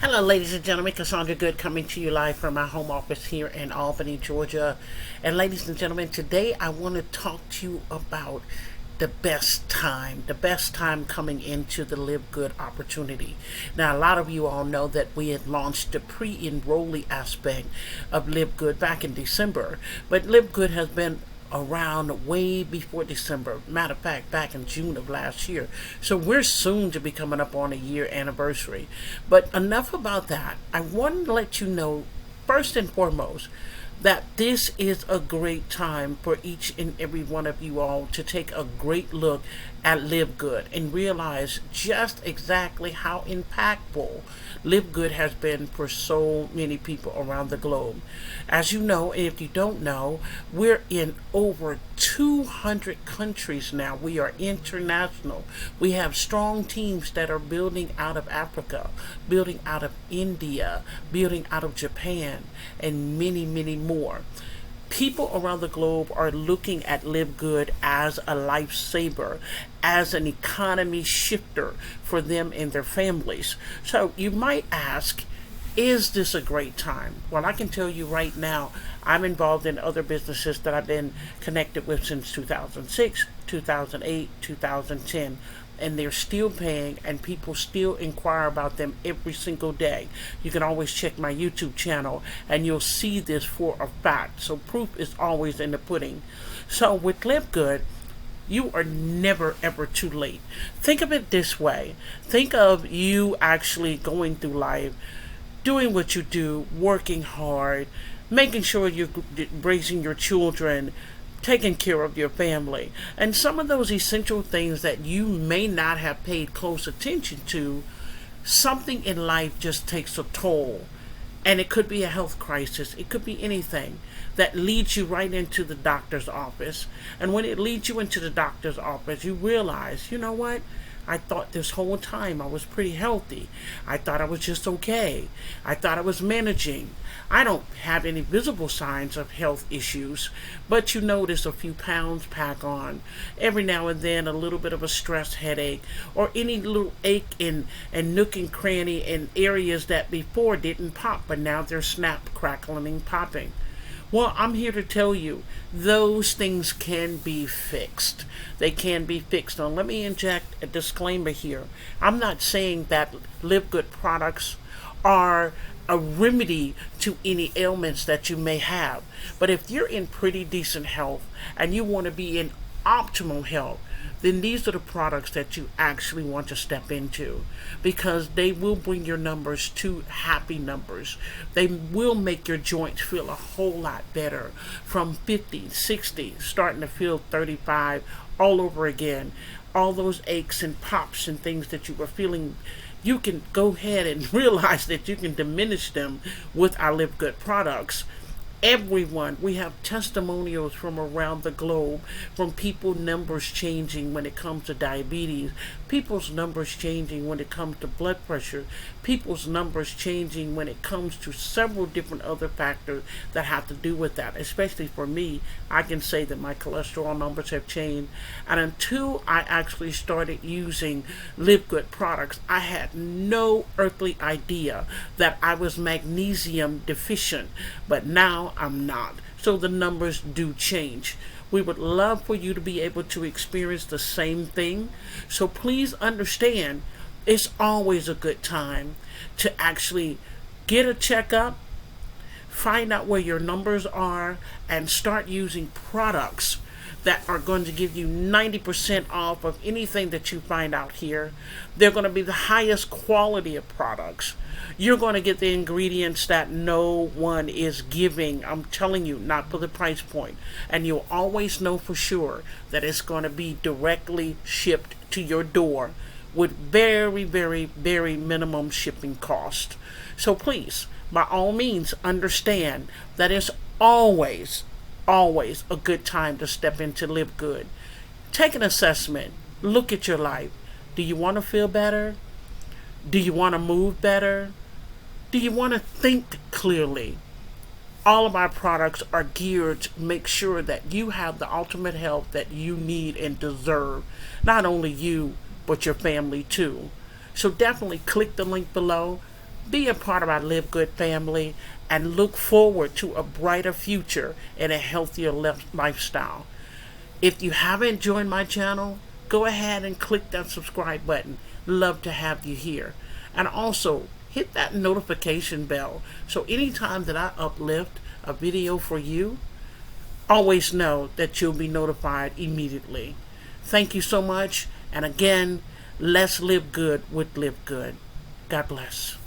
Hello, ladies and gentlemen. Cassandra Good coming to you live from my home office here in Albany, Georgia. And ladies and gentlemen, today I want to talk to you about the best time coming into the Live Good opportunity. Now, a lot of you all know that we had launched the pre-enrollee aspect of Live Good back in December, but Live Good has been around way before December. Matter of fact, back in June of last year. So we're soon to be coming up on a year anniversary. But enough about that. I want to let you know, first and foremost, that this is a great time for each and every one of you all to take a great look at Live Good and realize just exactly how impactful Live Good has been for so many people around the globe. As you know, and if you don't know, we're in over 200 countries now. We are international. We have strong teams that are building out of Africa, building out of India, building out of Japan, and many, many more. People around the globe are looking at Live Good as a lifesaver, as an economy shifter for them and their families. So you might ask, is this a great time? Well, I can tell you right now, I'm involved in other businesses that I've been connected with since 2006, 2008, 2010, and they're still paying, and people still inquire about them every single day. You can always check my YouTube channel and you'll see this for a fact. So proof is always in the pudding. So with Live Good, you are never ever too late. Think of it this way. Think of you actually going through life, doing what you do, working hard, making sure you're raising your children, taking care of your family. And some of those essential things that you may not have paid close attention to, something in life just takes a toll. And it could be a health crisis, it could be anything that leads you right into the doctor's office. And when it leads you into the doctor's office, you realize, you know what? I thought this whole time I was pretty healthy. I thought I was just okay. I thought I was managing. I don't have any visible signs of health issues, but you notice a few pounds pack on. Every now and then, a little bit of a stress headache, or any little ache and nook and cranny in areas that before didn't pop, but now they're snap, crackling, and popping. Well, I'm here to tell you those things can be fixed. They can be fixed. Now, let me inject a disclaimer here. I'm not saying that Live Good products are a remedy to any ailments that you may have. But if you're in pretty decent health and you want to be in optimal health, then these are the products that you actually want to step into, because they will bring your numbers to happy numbers. They will make your joints feel a whole lot better from 50, 60, starting to feel 35 all over again. All those aches and pops and things that you were feeling, you can go ahead and realize that you can diminish them with our Live Good products. Everyone, we have testimonials from around the globe, from people numbers changing when it comes to diabetes, people's numbers changing when it comes to blood pressure, people's numbers changing when it comes to several different other factors that have to do with that. Especially for me, I can say that my cholesterol numbers have changed, and until I actually started using Live Good products, I had no earthly idea that I was magnesium deficient, but now I'm not. So the numbers do change. We would love for you to be able to experience the same thing. So please understand, it's always a good time to actually get a checkup, find out where your numbers are, and start using products that are going to give you 90% off of anything that you find out here. They're going to be the highest quality of products. You're going to get the ingredients that no one is giving. I'm telling you, not for the price point. And you'll always know for sure that it's going to be directly shipped to your door with very, very, very minimum shipping cost. So please, by all means, understand that it's always a good time to step into Live Good. Take an assessment. Look at your life. Do you want to feel better? Do you want to move better? Do you want to think clearly? All of our products are geared to make sure that you have the ultimate health that you need and deserve. Not only you, but your family too. So definitely click the link below. Be a part of our Live Good family and look forward to a brighter future and a healthier lifestyle. If you haven't joined my channel, go ahead and click that subscribe button. Love to have you here. And also, hit that notification bell so anytime that I uplift a video for you, always know that you'll be notified immediately. Thank you so much. And again, let's live good with Live Good. God bless.